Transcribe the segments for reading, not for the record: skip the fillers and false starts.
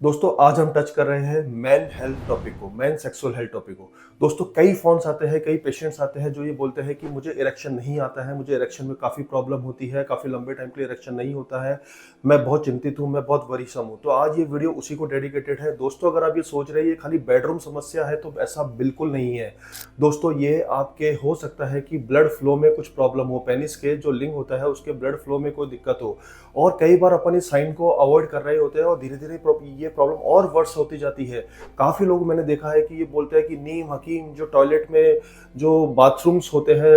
दोस्तों आज हम टच कर रहे हैं मेन हेल्थ टॉपिक को, मेन सेक्सुअल हेल्थ टॉपिक को। दोस्तों कई फोन्स आते हैं, कई पेशेंट्स आते हैं जो ये बोलते हैं कि मुझे इरेक्शन नहीं आता है, मुझे इरेक्शन में काफ़ी प्रॉब्लम होती है, काफ़ी लंबे टाइम के लिए इरेक्शन नहीं होता है, मैं बहुत चिंतित हूँ, मैं बहुत वरीसम हूँ। तो आज ये वीडियो उसी को डेडिकेटेड है। दोस्तों अगर आप ये सोच रहे हैं ये खाली बेडरूम समस्या है तो ऐसा बिल्कुल नहीं है। दोस्तों ये आपके हो सकता है कि ब्लड फ्लो में कुछ प्रॉब्लम हो, पेनिस के जो लिंग होता है उसके ब्लड फ्लो में कोई दिक्कत हो, और कई बार अपन इस साइन को अवॉइड कर रहे होते हैं और धीरे धीरे ये प्रॉब्लम और वर्स होती जाती है। काफ़ी लोग मैंने देखा है कि ये बोलते हैं कि नीम हकीम, जो टॉयलेट में जो बाथरूम्स होते हैं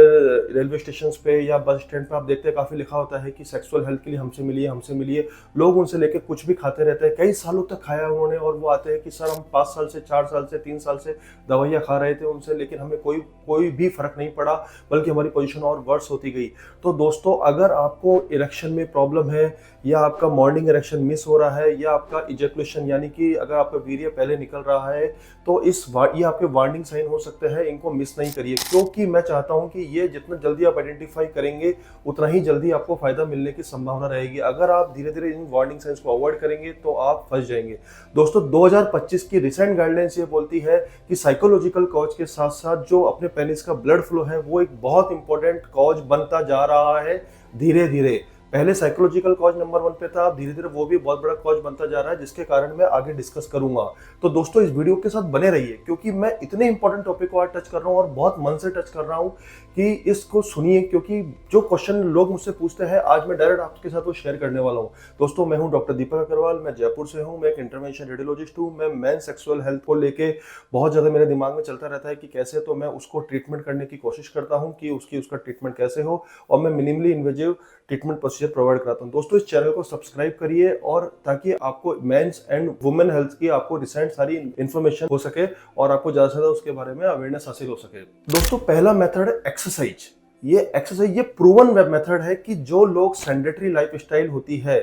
रेलवे स्टेशन पे या बस स्टैंड पे, आप देखते हैं काफ़ी लिखा होता है कि सेक्सुअल हेल्थ के लिए हमसे मिलिए, हमसे मिलिए। लोग उनसे लेके कुछ भी खाते रहते हैं, कई सालों तक खाया उन्होंने, और वो आते हैं कि सर हम 5 साल से, 4 साल से, 3 साल से दवाइयाँ खा रहे थे उनसे, लेकिन हमें कोई कोई भी फर्क नहीं पड़ा, बल्कि हमारी पोजीशन और वर्स होती गई। तो दोस्तों अगर आपको इरेक्शन में प्रॉब्लम है, या आपका मॉर्निंग इरेक्शन मिस हो रहा है, या आपका इजैकुलेशन यानी कि अगर आपका वीर्य पहले निकल रहा है, तो ये आपके वार्निंग साइन हो सकते हैं। इनको मिस नहीं करिए, क्योंकि मैं चाहता हूं कि ये जितना जल्दी आप आइडेंटिफाई करेंगे उतना ही जल्दी आपको फायदा मिलने की संभावना रहेगी। अगर आप धीरे धीरे इन वार्निंग साइंस को अवॉइड करेंगे तो आप फंस जाएंगे। दोस्तों 2025 की रिसेंट गाइडलाइंस ये बोलती है कि साइकोलॉजिकल कॉज के साथ साथ जो अपने पेनिस का ब्लड फ्लो है वो एक बहुत इंपॉर्टेंट कॉज बनता जा रहा है धीरे धीरे। पहले साइकोलॉजिकल कॉज नंबर 1 पे था, अब धीरे धीरे वो भी बहुत बड़ा कॉज बनता जा रहा है, जिसके कारण मैं आगे डिस्कस करूंगा। तो दोस्तों इस वीडियो के साथ बने रहिए, क्योंकि मैं इतने इंपॉर्टेंट टॉपिक को आज टच कर रहा हूं और बहुत मन से टच कर रहा हूं कि इसको सुनिए, क्योंकि जो क्वेश्चन लोग मुझसे पूछते हैं आज मैं डायरेक्ट आपके साथ वो शेयर करने वाला हूं। दोस्तों मैं हूं डॉक्टर दीपक अग्रवाल, मैं जयपुर से हूं, मैं एक इंटरवेंशन रेडियोलॉजिस्ट हूं। मैं मेन सेक्सुअल हेल्थ को लेके बहुत ज्यादा मेरे दिमाग में चलता रहता है कि कैसे, तो मैं उसको ट्रीटमेंट करने की कोशिश करता हूं कि उसका ट्रीटमेंट कैसे हो, और मैं minimally invasive treatment procedure provide कराता हूं। दोस्तों इस चैनल को सब्सक्राइब करिए, और ताकि आपको मेंस एंड वुमेन हेल्थ की आपको रिसेंट सारी इंफॉर्मेशन हो सके और आपको ज्यादा से ज्यादा उसके बारे में अवेयरनेस हासिल हो सके। दोस्तों पहला मेथड है एक्सरसाइज। ये प्रूवन वेब मेथड है कि जो लोग सेडेंटरी लाइफस्टाइल होती है,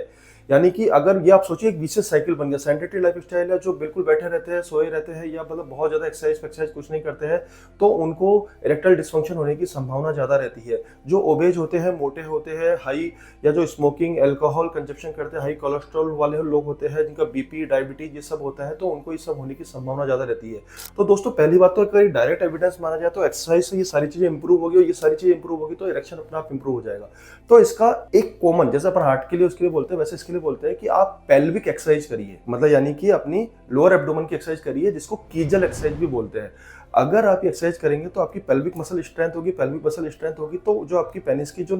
यानी कि अगर ये आप सोचिए एक विशेष साइकिल बन गया। सेडेंटरी लाइफस्टाइल है, जो बिल्कुल बैठे रहते हैं, सोए रहते हैं, या मतलब बहुत ज्यादा एक्सरसाइज कुछ नहीं करते हैं, तो उनको इरेक्टाइल डिस्फंक्शन होने की संभावना ज्यादा रहती है। जो ओबेज होते हैं, मोटे होते हैं, हाई या जो स्मोकिंग एल्कोहल कंजप्शन करते हैं, हाई कोलेस्ट्रॉल वाले लोग होते हैं, जिनका बीपी डायबिटीज ये सब होता है, तो उनको ये सब होने की संभावना ज्यादा रहती है। तो दोस्तों पहली बात तो अगर डायरेक्ट एविडेंस माना जाए तो एक्सरसाइज से ये सारी चीजें इंप्रूव होगी, और ये सारी चीजें इंप्रूव होगी तो इरेक्शन अपने आप इंप्रूव हो जाएगा। तो इसका एक कॉमन, जैसे अपन हार्ट के लिए उसके लिए बोलते हैं, वैसे इसके लिए बोलते हैं कि आप पेल्विक एक्सरसाइज करिए, मतलब यानी कि अपनी लोअर एब्डोमेन की एक्सरसाइज करिए, जिसको कीजल एक्सरसाइज भी बोलते हैं। अगर आप ये एक्सरसाइज करेंगे तो आपकी पेल्विक मसल स्ट्रेंथ होगी, पेल्विक मसल स्ट्रेंथ होगी तो जो आपकी पेनिस की जो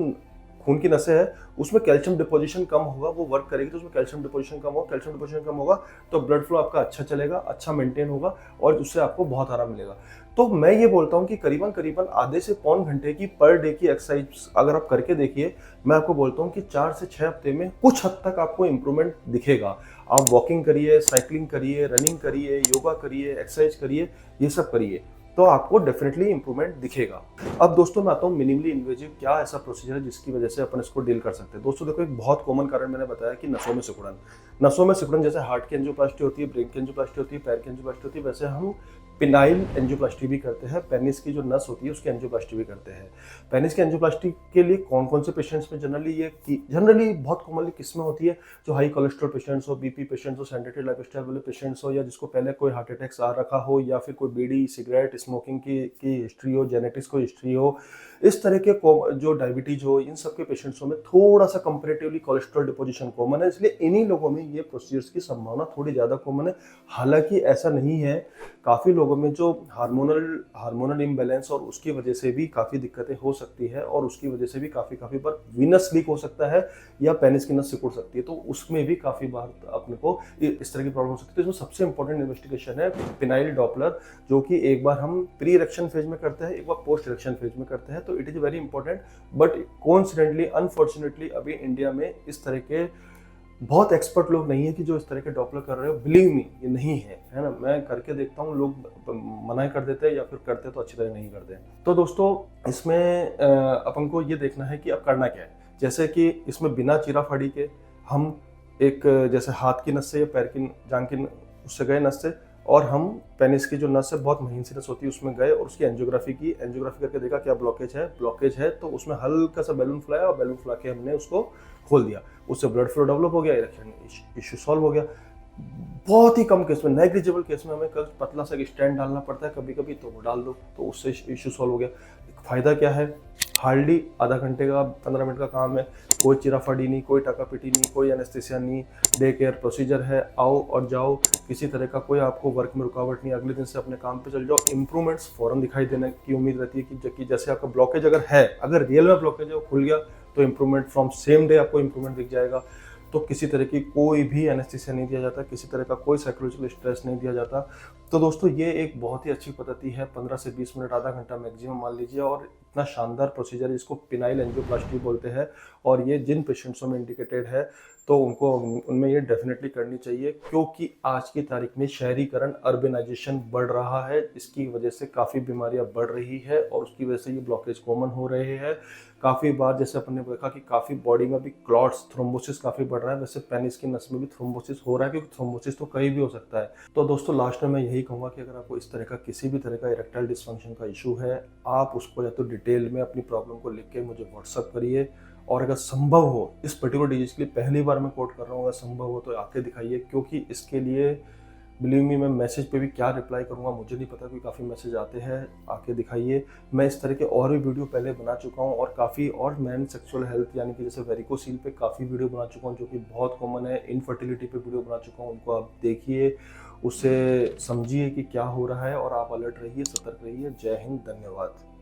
खून की नसें है उसमें कैल्शियम डिपोजिशन कम होगा, वो वर्क करेगी तो उसमें कैल्शियम डिपोजिशन कम होगा, कैल्शियम डिपोजिशन कम होगा तो ब्लड फ्लो आपका अच्छा चलेगा, अच्छा मेंटेन होगा, और उससे आपको बहुत आराम मिलेगा। तो मैं ये बोलता हूँ कि करीबन करीबन आधे से पौन घंटे की पर डे की एक्सरसाइज अगर आप करके देखिए, मैं आपको बोलता हूँ कि 4 से 6 हफ्ते में कुछ हद तक आपको इंप्रूवमेंट दिखेगा। आप वॉकिंग करिए, साइकिलिंग करिए, रनिंग करिए, योगा करिए, एक्सरसाइज करिए, ये सब करिए, तो आपको डेफिनेटली इंप्रूवमेंट दिखेगा। अब दोस्तों मैं आता हूँ मिनिमली इन्वेजिव क्या ऐसा प्रोसीजर है जिसकी वजह से अपन इसको डील कर सकते हैं। दोस्तों देखो एक बहुत कॉमन कारण मैंने बताया कि नसों में सिकुड़न। नसों में सिकुड़न जैसे हार्ट की एंजियोप्लास्टी होती है, ब्रेन की एंजियोप्लास्टी होती है, पैर की एंजियोप्लास्टी होती है, वैसे हम पिनाइल एंजियोप्लास्टी भी करते हैं। पेनिस की जो नस होती है उसकी एंजियोप्लास्टी भी करते हैं। पेनिस की एंजियोप्लास्टी के लिए कौन कौन से पेशेंट्स में जनरली बहुत कॉमनली किस्में होती है, जो हाई कोलेस्ट्रॉल पेशेंट्स हो, बीपी पेशेंट्स हो, सेडेंटरी लाइफस्टाइल वाले पेशेंट्स हो, या जिसको पहले कोई हार्ट अटैक्स आ रखा हो, या फिर कोई बीड़ी सिगरेट स्मोकिंग की हिस्ट्री हो, जेनेटिक्स को हिस्ट्री हो, इस तरह के जो डायबिटीज हो, इन सब के पेशेंट्सों में थोड़ा सा कंपेरेटिवली कोलेस्ट्रॉल डिपोजिशन कॉमन है, इसलिए इन्हीं लोगों में ये प्रोसीजर्स की संभावना थोड़ी ज्यादा कॉमन है। हालांकि ऐसा नहीं है, काफी लोगों में जो हार्मोनल इम्बैलेंस और उसकी वजह से भी काफी दिक्कतें हो सकती है, और उसकी वजह से भी काफी बार वीनस लीक हो सकता है, या पेनिस की नस सिकुड़ सकती है, तो उसमें भी काफी बार अपने को इस तरह की प्रॉब्लम हो सकती है। तो इसमें सबसे इंपॉर्टेंट इन्वेस्टिगेशन है पिनाइल डॉपलर, जो कि एक बार हम प्री इरेक्शन फेज में करते हैं, एक बार पोस्ट इरेक्शन फेज में करते हैं। तो it is very important, but coincidentally unfortunately अभी इंडिया में इस तरह के बहुत एक्सपर्ट लोग नहीं है कि जो इस तरह के डॉपलर कर रहे हो। बिलीव मी ये नहीं है ना, मैं करके देखता हूँ, लोग मना कर देते हैं या फिर करते तो अच्छी तरह नहीं करते। तो दोस्तों इसमें अपन को ये देखना है कि अब करना क्या है। जैसे कि इसमें बिना चीरा फाड़ी के हम एक जैसे हाथ की नस से या पैर की जांग की उससे गए नस से, और हम पेनिस की जो नस है बहुत महीन सी नस होती है उसमें गए और उसकी एंजियोग्राफी करके देखा क्या ब्लॉकेज है तो उसमें हल्का सा बैलून फुलाया और बैलून फुला के हमने उसको खोल दिया, उससे ब्लड फ्लो डेवलप हो गया, इरेक्शन इश्यू सॉल्व हो गया। बहुत ही कम केस में, नेग्लिजिबल केस में हमें कल पतला सा एक स्टैंड डालना पड़ता है कभी कभी, तो वो डाल दो, तो उससे इशू सॉल्व हो गया। फायदा क्या है, हार्डली आधा घंटे का 15 मिनट का काम है, कोई चिराफाड़ी नहीं, कोई टाका पिटी नहीं, कोई एनेस्थेसिया नहीं, डे केयर प्रोसीजर है, आओ और जाओ, किसी तरह का कोई आपको वर्क में रुकावट नहीं, अगले दिन से अपने काम पे चल जाओ। इंप्रूवमेंट्स फौरन दिखाई देने की उम्मीद रहती है कि जैसे आपका ब्लॉकेज अगर है, अगर रियल में ब्लॉकेज है वो खुल गया, तो इंप्रूवमेंट फ्रॉम सेम डे आपको इंप्रूवमेंट दिख जाएगा। तो किसी तरह की कोई भी एनेस्थीसिया नहीं दिया जाता, किसी तरह का कोई साइकोलॉजिकल स्ट्रेस नहीं दिया जाता। तो दोस्तों ये एक बहुत ही अच्छी पद्धति है, 15 से 20 मिनट, आधा घंटा मैक्सिमम मान लीजिए, और इतना शानदार प्रोसीजर है, इसको पिनाइल एंजियोप्लास्टी बोलते हैं। और ये जिन पेशेंट्सों में इंडिकेटेड है तो उनको उनमें ये डेफिनेटली करनी चाहिए, क्योंकि आज की तारीख में शहरीकरण, अर्बनाइजेशन बढ़ रहा है, इसकी वजह से काफ़ी बीमारियां बढ़ रही है और उसकी वजह से ये ब्लॉकेज कॉमन हो रहे हैं। काफ़ी बार जैसे अपन ने देखा कि काफ़ी बॉडी में भी क्लॉट्स, थ्रोम्बोसिस काफ़ी बढ़ रहा है, वैसे पेनिस की नस में भी थ्रोम्बोसिस हो रहा है, क्योंकि थ्रोम्बोसिस तो कहीं भी हो सकता है। तो दोस्तों लास्ट में मैं यही कहूँगा कि अगर आपको इस तरह का किसी भी तरह का इरेक्टाइल डिस्फंक्शन का इशू है, आप उसको या तो डिटेल में अपनी प्रॉब्लम को लिख के मुझे व्हाट्सअप करिए, और अगर संभव हो, इस पर्टिकुलर डिजीज के लिए पहली बार मैं कोट कर रहा हूँ, अगर संभव हो तो आके दिखाइए, क्योंकि इसके लिए बिलीव मी मैं मैसेज पे भी क्या रिप्लाई करूँगा मुझे नहीं पता, क्योंकि काफ़ी मैसेज आते हैं। आके दिखाइए। मैं इस तरह के और भी वीडियो पहले बना चुका हूँ, और काफ़ी और मैन सेक्सुअल हेल्थ यानी कि जैसे वेरिकोसील पे काफ़ी वीडियो बना चुका हूँ जो कि बहुत कॉमन है, इनफर्टिलिटी पे वीडियो बना चुका हूँ, उनको आप देखिए, उससे समझिए कि क्या हो रहा है, और आप अलर्ट रहिए, सतर्क रहिए। जय हिंद, धन्यवाद।